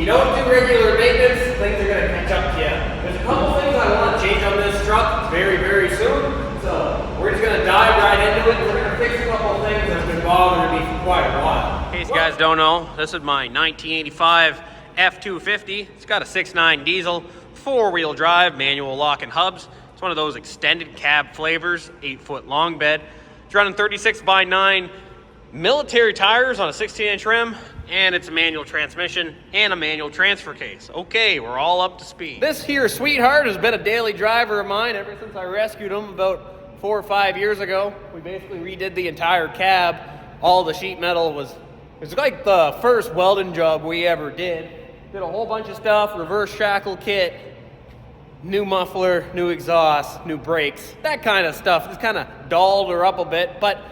you don't do regular maintenance, things are going to catch up to you. There's a couple things I want to change on this truck very, very soon. So we're just going to dive right into it. We're going to fix a couple things that have been bothering me for quite a while. In case you guys don't know, this is my 1985 F250. It's got a 6.9 diesel, 4-wheel drive, manual lock and hubs. It's one of those extended cab flavors, 8-foot long bed. It's running 36/9 military tires on a 16-inch rim, and it's a manual transmission and a manual transfer case. Okay, we're all up to speed. This here sweetheart has been a daily driver of mine ever since I rescued him about 4 or 5 years ago. We basically redid the entire cab. All the sheet metal was, it was like the first welding job we ever did. Did a whole bunch of stuff, reverse shackle kit, new muffler, new exhaust, new brakes, that kind of stuff. It's kind of dolled her up a bit, but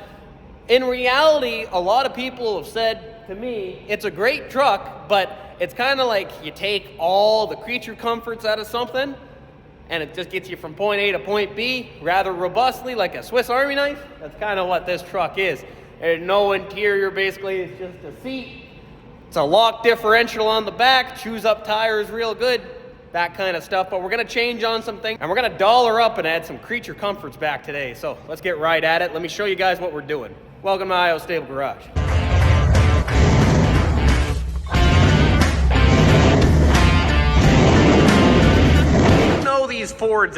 in reality, a lot of people have said to me, it's a great truck, but it's kind of like you take all the creature comforts out of something and it just gets you from point A to point B rather robustly, like a Swiss Army knife. That's kind of what this truck is. There's no interior, basically. It's just a seat. It's a lock differential on the back, chews up tires real good, that kind of stuff. But we're going to change on some things, and we're going to dollar up and add some creature comforts back today. So let's get right at it. Let me show you guys what we're doing. Welcome to Iowa Stable Garage. You know these Fords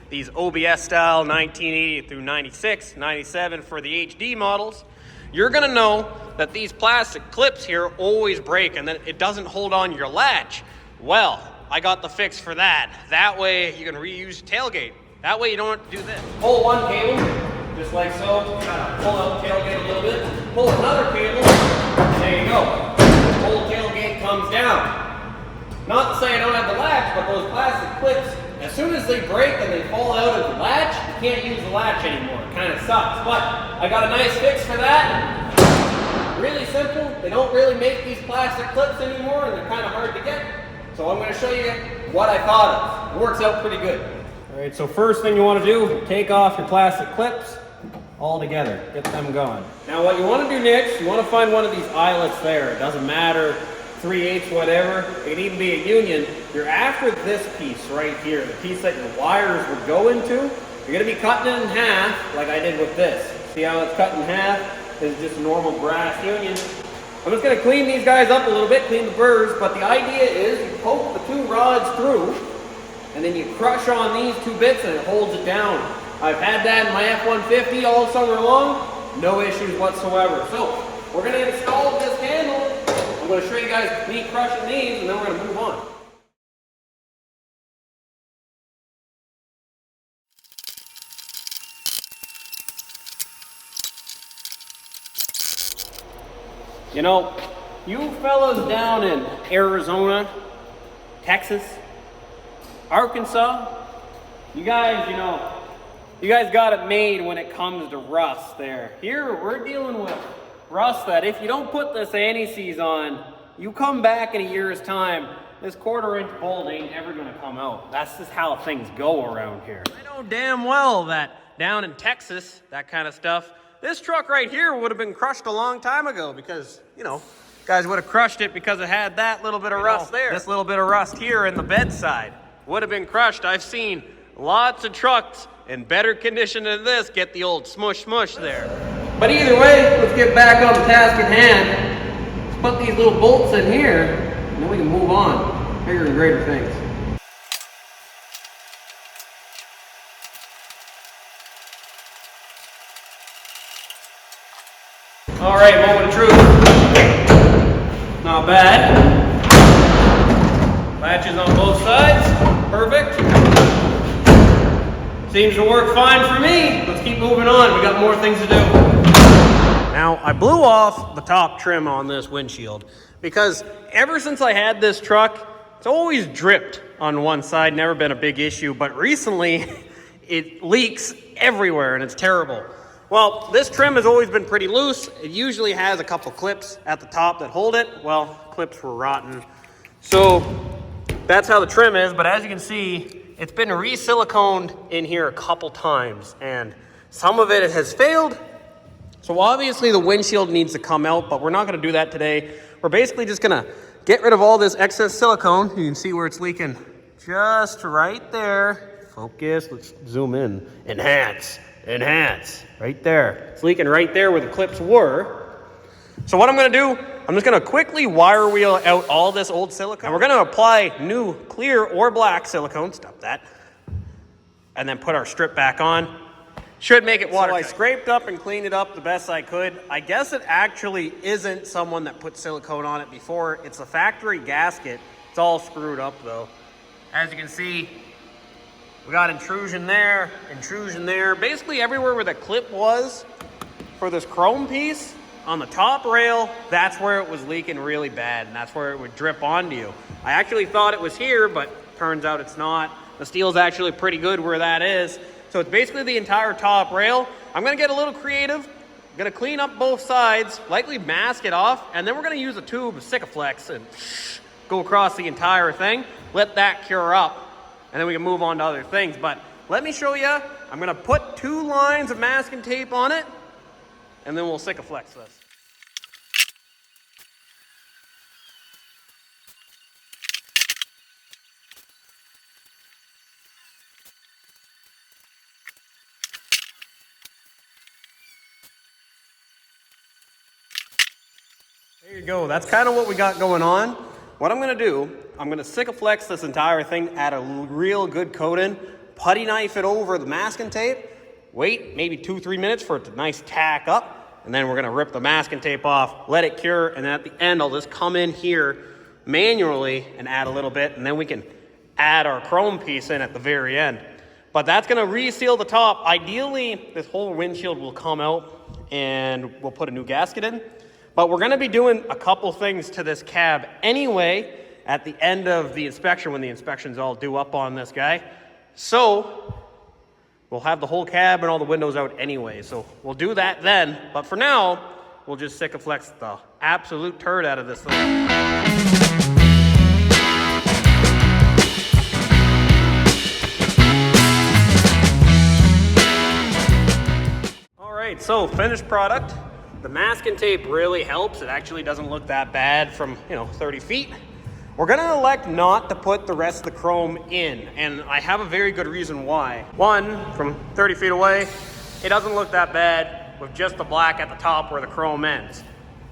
these OBS style 1980 through 96, 97 for the HD models, you're gonna know that these plastic clips here always break and then it doesn't hold on your latch. Well, I got the fix for that. That way you can reuse tailgate. That way you don't have to do this. Pull one cable, just like so. Kind of pull out the tailgate a little bit. Pull another cable. There you go. The whole tailgate comes down. Not to say I don't have the latch, but those plastic clips, as soon as they break and they fall out of the latch, you can't use the latch anymore. It kind of sucks. But I got a nice fix for that. Really simple. They don't really make these plastic clips anymore, and they're kind of hard to get. So I'm going to show you what I thought of. It works out pretty good. All right, so first thing you want to do, take off your plastic clips all together. Get them going. Now what you want to do next, you want to find one of these eyelets there. It doesn't matter, 3/8, whatever. It can even be a union. You're after this piece right here, the piece that your wires would go into. You're going to be cutting it in half like I did with this. See how it's cut in half? This is just a normal brass union. I'm just going to clean these guys up a little bit, clean the burrs, but the idea is you poke the 2 rods through, and then you crush on these 2 bits and it holds it down. I've had that in my F-150 all summer long, no issues whatsoever. So we're going to install this handle. I'm going to show you guys me crushing these, and then we're going to move on. You know, you fellas down in Arizona, Texas, Arkansas, you guys, you guys got it made when it comes to rust there. Here, we're dealing with rust that if you don't put this anti-seize on, you come back in a year's time, this 1/4-inch bolt ain't ever gonna come out. That's just how things go around here. I know damn well that down in Texas, that kind of stuff, this truck right here would have been crushed a long time ago because, guys would have crushed it because it had that little bit of rust there. This little bit of rust here in the bedside would have been crushed. I've seen lots of trucks in better condition than this get the old smush there. But either way, let's get back on the task at hand. Let's put these little bolts in here, and then we can move on. Bigger and greater things. All right, moment of truth. Not bad. Latches on both sides. Perfect. Seems to work fine for me. Let's keep moving on. We got more things to do. Now, I blew off the top trim on this windshield because ever since I had this truck, it's always dripped on one side, never been a big issue, but recently it leaks everywhere and it's terrible. Well, this trim has always been pretty loose. It usually has a couple clips at the top that hold it. Well, clips were rotten. So that's how the trim is, but as you can see, it's been re-siliconed in here a couple times and some of it has failed. So obviously the windshield needs to come out, but we're not gonna do that today. We're basically just gonna get rid of all this excess silicone. You can see where it's leaking just right there. Focus, let's zoom in. Enhance, enhance, right there. It's leaking right there where the clips were. So what I'm gonna do, I'm just gonna quickly wire wheel out all this old silicone. And we're gonna apply new clear or black silicone, stop that. And then put our strip back on. Should make it watertight. So I scraped up and cleaned it up the best I could. I guess it actually isn't someone that put silicone on it before. It's a factory gasket. It's all screwed up though. As you can see, we got intrusion there, intrusion there. Basically everywhere where the clip was for this chrome piece on the top rail, that's where it was leaking really bad, and that's where it would drip onto you. I actually thought it was here, but turns out it's not. The steel's actually pretty good where that is. So it's basically the entire top rail. I'm gonna get a little creative. I'm gonna clean up both sides, likely mask it off, and then we're gonna use a tube of Sikaflex and go across the entire thing, let that cure up, and then we can move on to other things. But let me show you. I'm gonna put 2 lines of masking tape on it, and then we'll Sikaflex this. There you go. That's kind of what we got going on. What I'm going to do, I'm going to Sikaflex this entire thing, add a real good coat in, putty knife it over the masking tape, wait maybe 2-3 minutes for it to nice tack up, and then we're going to rip the masking tape off, let it cure, and then at the end I'll just come in here manually and add a little bit, and then we can add our chrome piece in at the very end. But that's going to reseal the top. Ideally, this whole windshield will come out and we'll put a new gasket in. But we're going to be doing a couple things to this cab anyway at the end of the inspection when the inspection's all due up on this guy. So we'll have the whole cab and all the windows out anyway. So we'll do that then. But for now, we'll just Sikaflex the absolute turd out of this thing. All right, so finished product. The masking tape really helps. It actually doesn't look that bad from, 30 feet. We're gonna elect not to put the rest of the chrome in, and I have a very good reason why. One, from 30 feet away, it doesn't look that bad with just the black at the top where the chrome ends.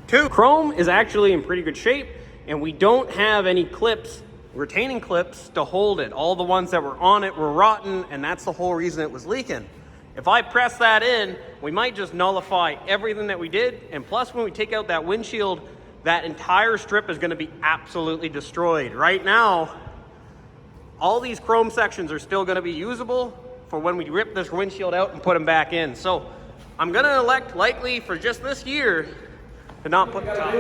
2, chrome is actually in pretty good shape, and we don't have any clips, retaining clips, to hold it. All the ones that were on it were rotten, and that's the whole reason it was leaking. If I press that in, we might just nullify everything that we did. And plus, when we take out that windshield, that entire strip is going to be absolutely destroyed. Right now, all these chrome sections are still going to be usable for when we rip this windshield out and put them back in. So I'm going to elect likely for just this year to not put the top.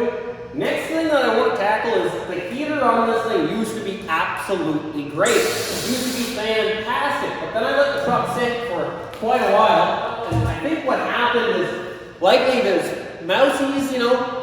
Next thing that I want to tackle is the heater on this thing used to be absolutely great. It used to be fantastic, but then I let the truck sit for quite a while, and I think what happened is likely there's mousies,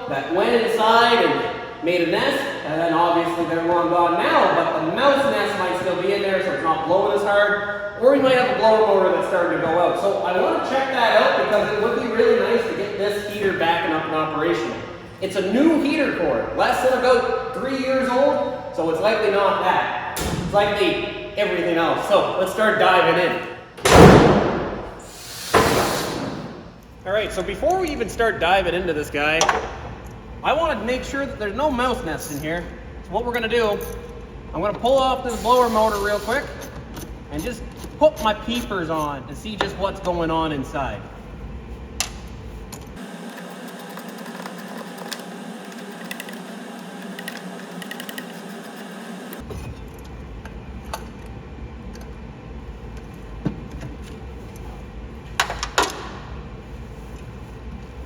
that went inside and made a nest, and then obviously they're long gone now, but the mouse nest might still be in there so it's not blowing as hard, or we might have a blower motor that's starting to go out. So I want to check that out because it would be really nice to get this heater back and up and operational. It's a new heater core, less than about 3 years old, so it's likely not that. It's likely everything else. So let's start diving in. All right, so before we even start diving into this guy, I want to make sure that there's no mouse nests in here. So what we're going to do, I'm going to pull off this blower motor real quick and just put my peepers on and see just what's going on inside.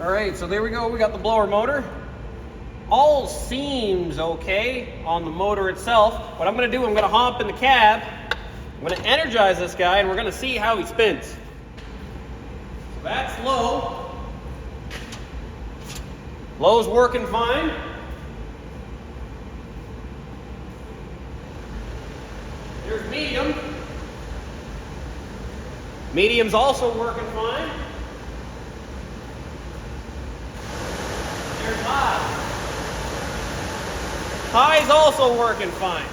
All right, so there we go. We got the blower motor. All seems okay on the motor itself. What I'm going to do, I'm going to hop in the cab. I'm going to energize this guy, and we're going to see how he spins. So that's low. Low's working fine. There's medium. Medium's also working fine. There's high. High's also working fine.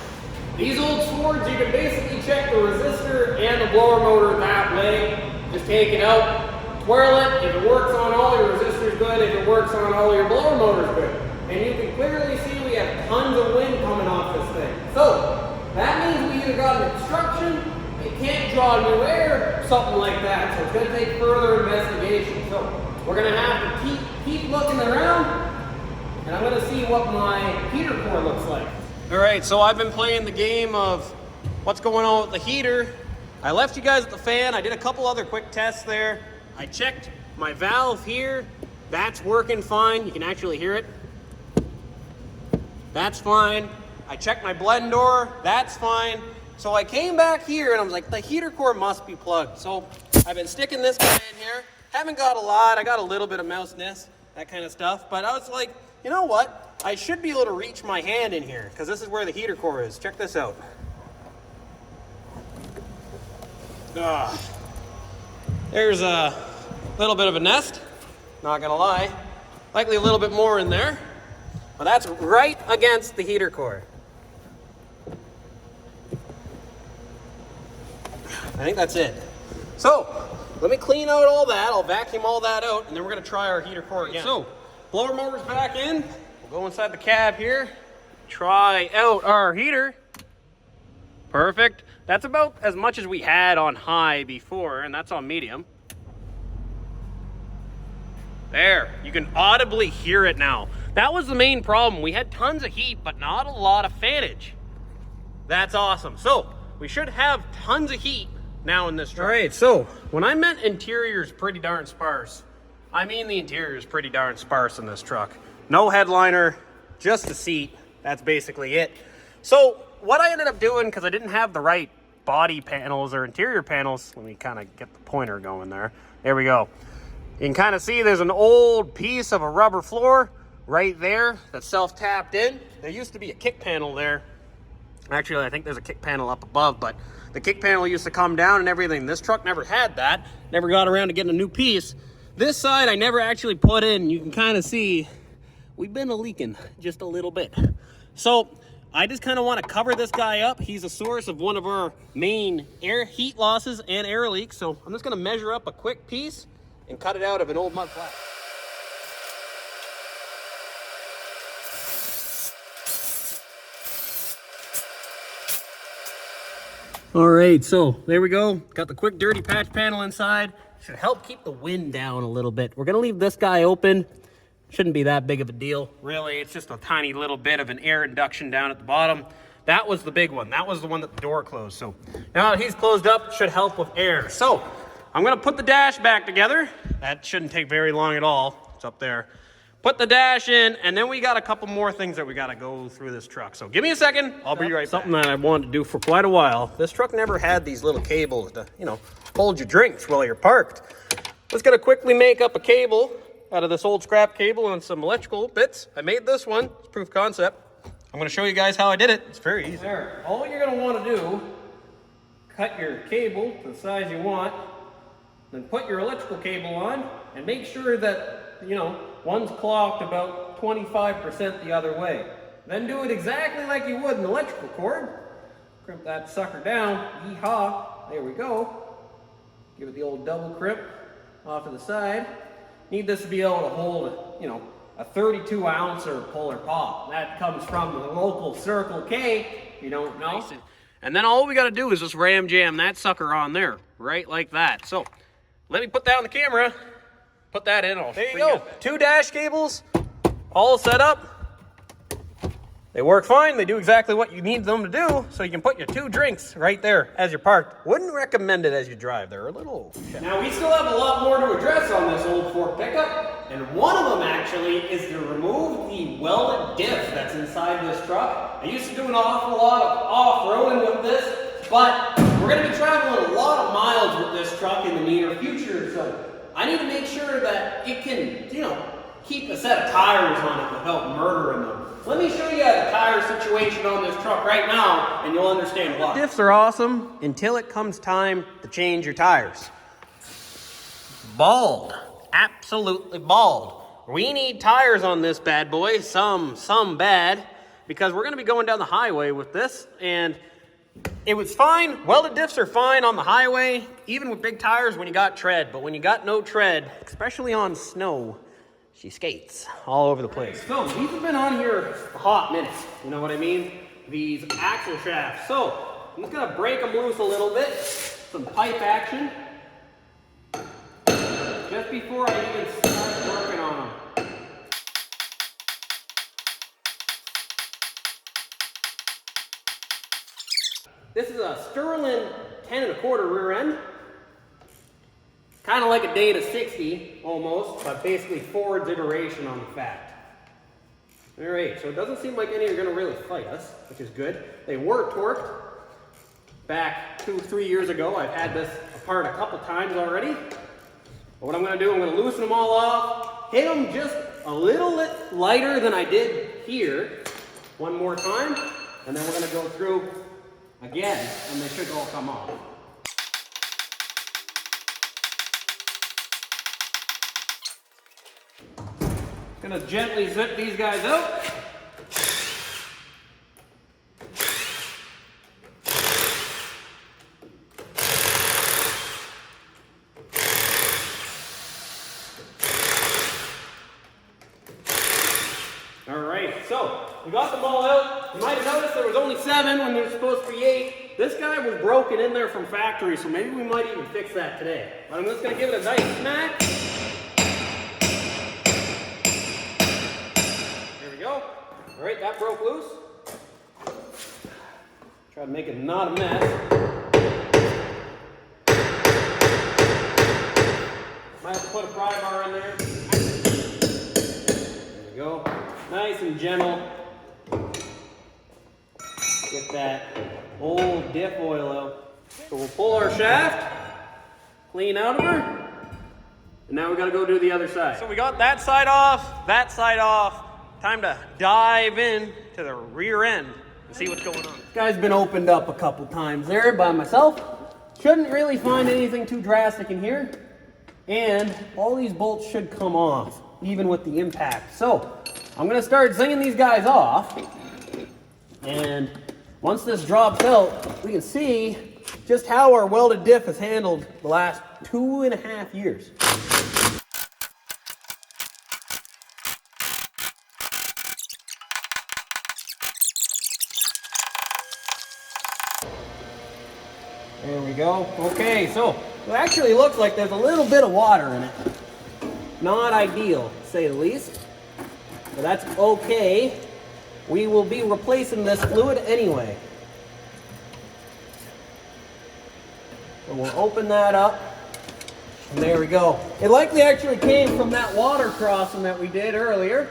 These old swords, you can basically check the resistor and the blower motor that way. Just take it out, twirl it. If it works on all your resistors, good. If it works on all your blower motors, good. And you can clearly see we have tons of wind coming off this thing. So that means we either got an obstruction, it can't draw new air, something like that. So it's going to take further investigation. So we're going to have to keep looking around, and I'm going to see what my heater core looks like. All right, so I've been playing the game of what's going on with the heater. I left you guys at the fan. I did a couple other quick tests there. I checked my valve here. That's working fine. You can actually hear it. That's fine. I checked my blend door. That's fine. So I came back here and I was like, the heater core must be plugged. So I've been sticking this guy in here. Haven't got a lot. I got a little bit of mouse nest, that kind of stuff. But I was like, you know what? I should be able to reach my hand in here because this is where the heater core is. Check this out. There's a little bit of a nest, not gonna lie. Likely a little bit more in there, but that's right against the heater core. I think that's it. So, let me clean out all that. I'll vacuum all that out, and then we're gonna try our heater core again. So, blower motor's back in. We'll go inside the cab here, try out our heater. Perfect. That's about as much as we had on high before, and that's on medium. There, you can audibly hear it now. That was the main problem. We had tons of heat, but not a lot of fanage. That's awesome. So, we should have tons of heat now in this truck. All right, so when I meant interior is pretty darn sparse, I mean the interior is pretty darn sparse in this truck. No headliner, just the seat. That's basically it. So what I ended up doing, because I didn't have the right body panels or interior panels, let me kind of get the pointer going there. There we go. You can kind of see there's an old piece of a rubber floor right there that's self-tapped in. There used to be a kick panel there. Actually, I think there's a kick panel up above, but the kick panel used to come down and everything. This truck never had that. Never got around to getting a new piece. This side I never actually put in. You can kind of see we've been leaking just a little bit. So I just kind of want to cover this guy up. He's a source of one of our main air heat losses and air leaks. So I'm just going to measure up a quick piece and cut it out of an old mud flat. All right, so there we go. Got the quick dirty patch panel inside. Should help keep the wind down a little bit. We're gonna leave this guy open. Shouldn't be that big of a deal. Really, it's just a tiny little bit of an air induction down at the bottom. That was the big one. That was the one that the door closed. So now that he's closed up, should help with air. So I'm gonna put the dash back together. That shouldn't take very long at all. It's up there. Put the dash in, and then we got a couple more things that we gotta go through this truck. So give me a second, I'll be right back. Something that I wanted to do for quite a while. This truck never had these little cables to, hold your drinks while you're parked. Just gonna quickly make up a cable out of this old scrap cable and some electrical bits. I made this one, it's proof concept. I'm gonna show you guys how I did it. It's very easy. There, all you're gonna wanna do, cut your cable to the size you want, then put your electrical cable on, and make sure that, one's clocked about 25% the other way. Then do it exactly like you would an electrical cord. Crimp that sucker down, yee-haw, there we go. Give it the old double crimp off to the side. Need this to be able to hold, a 32 ounce or pull or pop. That comes from the local Circle K, if you don't know. And then all we gotta do is just ram jam that sucker on there, right like that. So, let me put that on the camera. Put that in. There you go. 2 dash cables, all set up. They work fine. They do exactly what you need them to do. So you can put your 2 drinks right there as you're parked. Wouldn't recommend it as you drive. They're a little... Now we still have a lot more to address on this old Ford pickup. And one of them actually is to remove the welded diff that's inside this truck. I used to do an awful lot of off-roading with this, but we're going to be traveling a lot of miles with this truck in the near future. So I need to make sure that it can, keep a set of tires on it without murdering them. Let me show you the tire situation on this truck right now, and you'll understand why. Diffs are awesome until it comes time to change your tires. Bald. Absolutely bald. We need tires on this bad boy. Some bad. because we're gonna be going down the highway with this, and it was fine. Welded diffs are fine on the highway, even with big tires when you got tread, but when you got no tread, especially on snow, she skates all over the place. So these have been on here a hot minute, you know what I mean? These axle shafts. So I'm just gonna break them loose a little bit, some pipe action, just before I even start working on them. This is a Sterling 10 1/4 rear end. Kind of like a Data 60 almost, but basically Ford's iteration on the fact. All right, so it doesn't seem like any are gonna really fight us, which is good. They were torqued back 2-3 years ago. I've had this apart a couple times already. But what I'm gonna do, I'm gonna loosen them all off, hit them just a little bit lighter than I did here, one more time, and then we're gonna go through again, and they should all come off. Gonna gently zip these guys out. All right, so we got them all out. You might have noticed there was only 7 when there was supposed to be 8. This guy was broken in there from factory, so maybe we might even fix that today. But I'm just gonna give it a nice smack. There we go. All right, that broke loose. Try to make it not a mess. Might have to put a pry bar in there. There we go. Nice and gentle. Get that old diff oil out. So we'll pull our shaft, clean out of her, and now we gotta go do the other side. So we got that side off, that side off. Time to dive in to the rear end and see what's going on. This guy's been opened up a couple times there by myself. Shouldn't really find anything too drastic in here. And all these bolts should come off, even with the impact. So I'm gonna start zinging these guys off. And once this drops out, we can see just how our welded diff has handled the last 2.5 years. There we go. Okay, so it actually looks like there's a little bit of water in it. Not ideal, to say the least. But that's okay. We will be replacing this fluid anyway. So we'll open that up. And there we go. It likely actually came from that water crossing that we did earlier.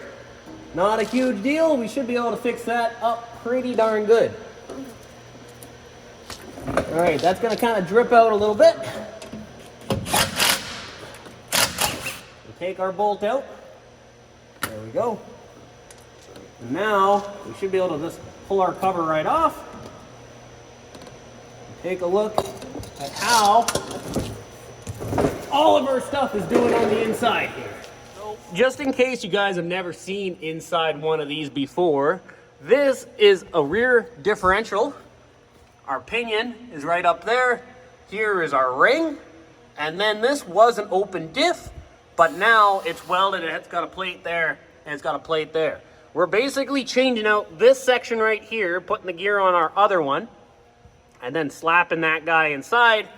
Not a huge deal. We should be able to fix that up pretty darn good. All right, that's gonna kind of drip out a little bit. We'll take our bolt out. There we go. And now we should be able to just pull our cover right off. Take a look at how all of our stuff is doing on the inside here. So just in case you guys have never seen inside one of these before, this is a rear differential. Our pinion is right up there. Here is our ring. And then this was an open diff, but now it's welded and it's got a plate there and it's got a plate there. We're basically changing out this section right here, putting the gear on our other one, and then slapping that guy inside.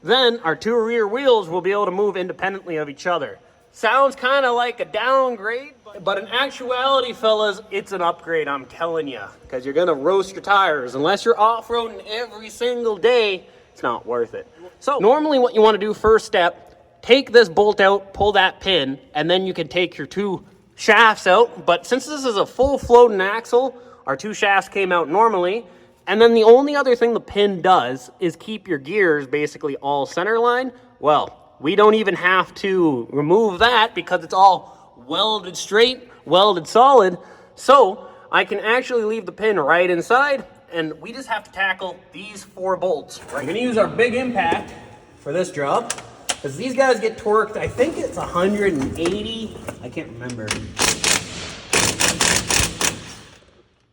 Then our 2 rear wheels will be able to move independently of each other. Sounds kind of like a downgrade, but in actuality, fellas, it's an upgrade, I'm telling you, because you're going to roast your tires. Unless you're off-roading every single day, it's not worth it. So normally what you want to do first step, take this bolt out, pull that pin, and then you can take your 2 shafts out. But since this is a full floating axle, our 2 shafts came out normally. And then the only other thing the pin does is keep your gears basically all center line. Well, we don't even have to remove that because it's all welded straight, welded solid. So I can actually leave the pin right inside, and we just have to tackle these 4 bolts. We're gonna use our big impact for this job, because these guys get torqued, I think it's 180, I can't remember.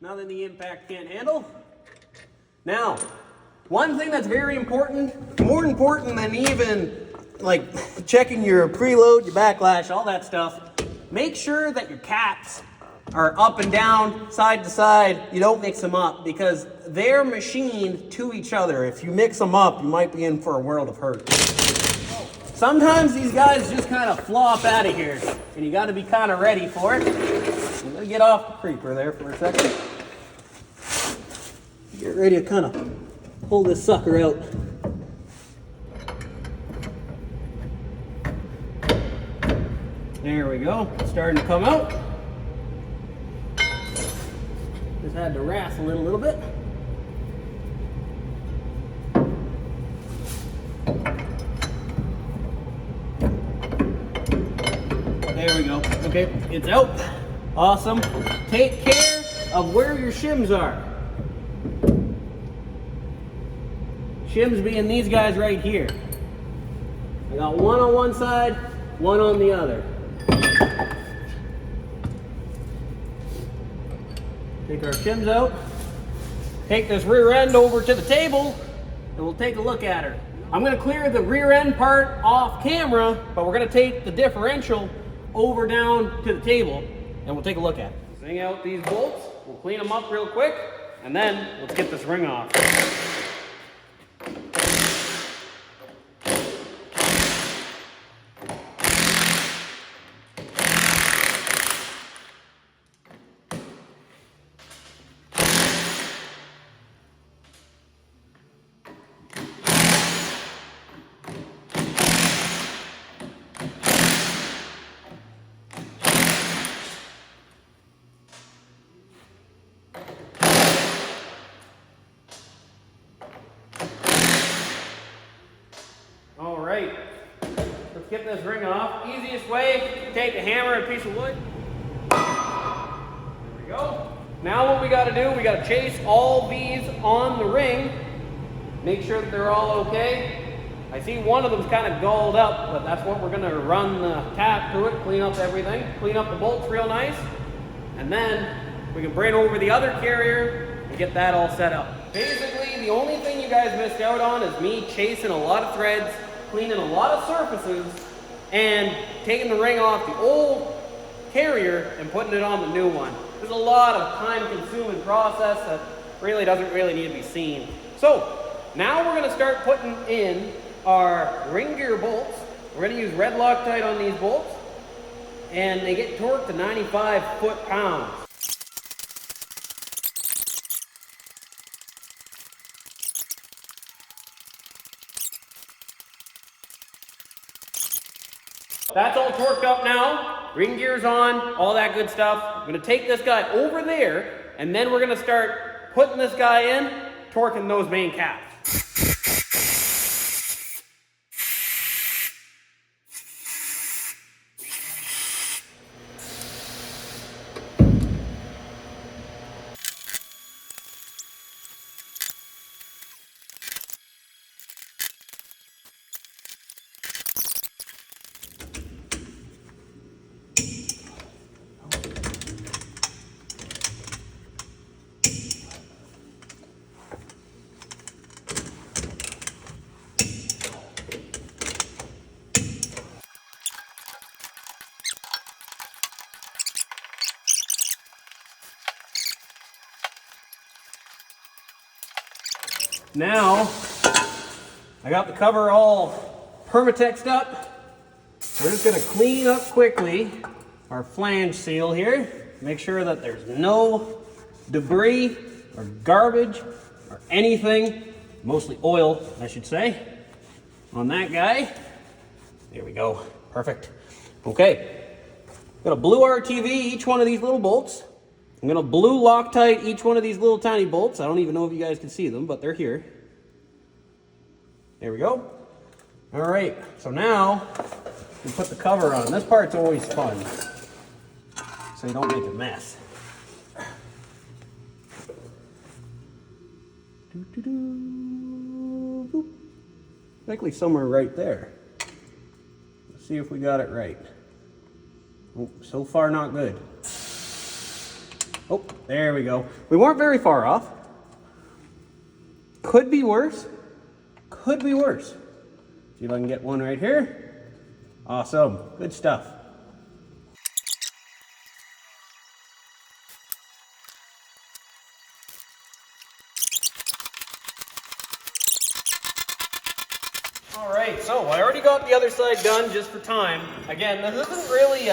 Nothing the impact can't handle. Now, one thing that's very important, more important than even like checking your preload, your backlash, all that stuff, make sure that your caps are up and down, side to side. You don't mix them up because they're machined to each other. If you mix them up, you might be in for a world of hurt. Sometimes these guys just kind of flop out of here, and you got to be kind of ready for it. I'm gonna get off the creeper there for a second. Get ready to kind of pull this sucker out. There we go. It's starting to come out. Just had to wrestle it a little bit. There we go. Okay, it's out. Awesome. Take care of where your shims are. Shims being these guys right here. I got one on one side, one on the other. Take our shims out. Take this rear end over to the table and we'll take a look at her. I'm going to clear the rear end part off camera, but we're going to take the differential over down to the table and we'll take a look at it. Swing out these bolts, we'll clean them up real quick, and then let's get this ring off. All right, let's get this ring off. Easiest way, take a hammer and a piece of wood. There we go. Now what we got to do, we got to chase all these on the ring. Make sure that they're all okay. I see one of them's kind of galled up, but that's what we're going to run the tap through it, clean up everything, clean up the bolts real nice, and then we can bring over the other carrier and get that all set up. Basically, the only thing you guys missed out on is me chasing a lot of threads, cleaning a lot of surfaces, and taking the ring off the old carrier and putting it on the new one. There's a lot of time-consuming process that really doesn't really need to be seen. So now we're going to start putting in our ring gear bolts. We're going to use red Loctite on these bolts, and they get torqued to 95 foot-pounds. That's all torqued up now. Ring gear's on, all that good stuff. I'm going to take this guy over there, and then we're going to start putting this guy in, torquing those main caps. Now, I got the cover all permatexed up. We're just going to clean up quickly our flange seal here. Make sure that there's no debris or garbage or anything, mostly oil, I should say, on that guy. There we go. Perfect. Okay. Got a blue RTV each one of these little bolts. I'm going to blue Loctite each one of these little tiny bolts. I don't even know if you guys can see them, but they're here. There we go. All right, so now we put the cover on. This part's always fun, so you don't make a mess. Boop. Likely somewhere right there. Let's see if we got it right. Oh, so far not good. Oh, there we go. We weren't very far off. Could be worse. Could be worse. See if I can get one right here. Awesome. Good stuff. All right, so I already got the other side done just for time. Again, this isn't really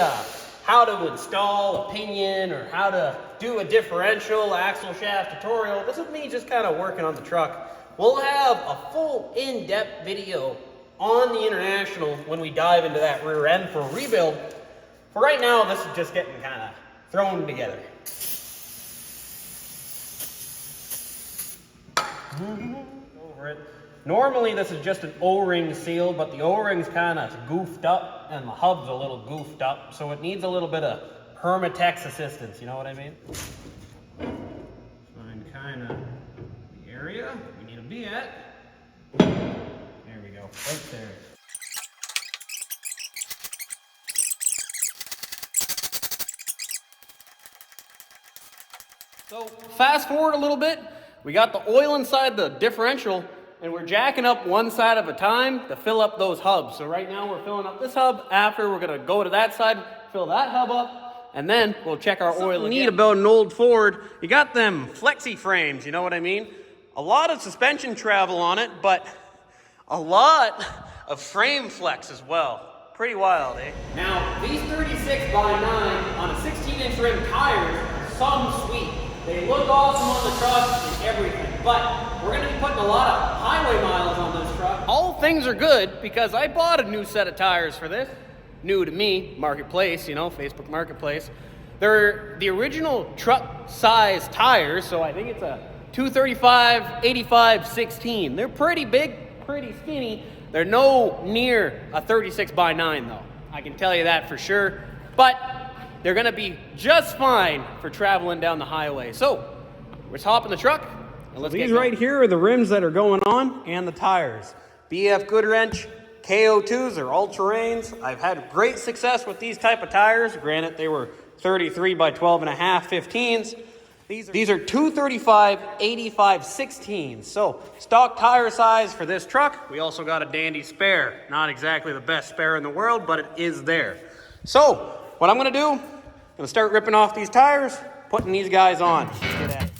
how to install a pinion or how to do a differential axle shaft tutorial. This is me just kind of working on the truck. We'll have a full in-depth video on the International when we dive into that rear end for a rebuild. For right now, this is just getting kind of thrown together. Over it. Normally this is just an O-ring seal, but the O-ring's kind of goofed up and the hub's a little goofed up, so it needs a little bit of Hermetex assistance, you know what I mean? Find kind of the area we need to be at. There we go, right there. So fast forward a little bit, we got the oil inside the differential and we're jacking up one side at a time to fill up those hubs. So right now we're filling up this hub. After we're gonna go to that side, fill that hub up, and then we'll check our oil again. Neat about an old Ford, you got them flexi frames, you know what I mean? A lot of suspension travel on it, but a lot of frame flex as well. Pretty wild, eh? Now, these 36 by 9 on a 16-inch rim tires are some sweet. They look awesome on the truck and everything, but we're gonna be putting a lot of highway miles on this truck. All things are good because I bought a new set of tires for this. New to me, Marketplace, you know, Facebook Marketplace. They're the original truck size tires, so I think it's a 235, 85, 16. They're pretty big, pretty skinny. They're no near a 36 by 9 though. I can tell you that for sure. But they're gonna be just fine for traveling down the highway. So, let's hop in the truck and let's get going. These right here are the rims that are going on and the tires. BF Goodwrench KO2s are all-terrains. I've had great success with these type of tires. Granted, they were 33 by 12 and a half 15s. These are 235, 85, 16s. So, stock tire size for this truck. We also got a dandy spare. Not exactly the best spare in the world, but it is there. So, what I'm gonna do, I'm gonna start ripping off these tires, putting these guys on. Let's get at it.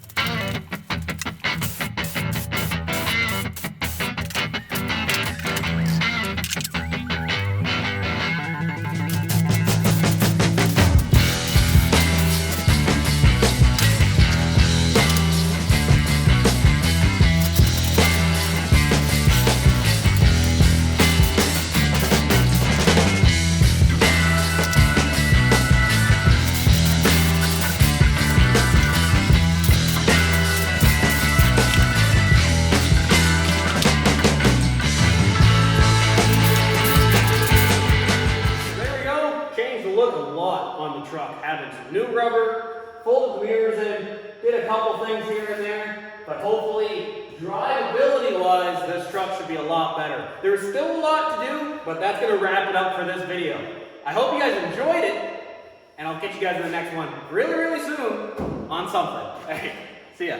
Having some new rubber, folded the mirrors in, did a couple things here and there, but hopefully drivability wise this truck should be a lot better. There's still a lot to do, but that's going to wrap it up for this video. I hope you guys enjoyed it, and I'll catch you guys in the next one really soon on something. Hey, see ya.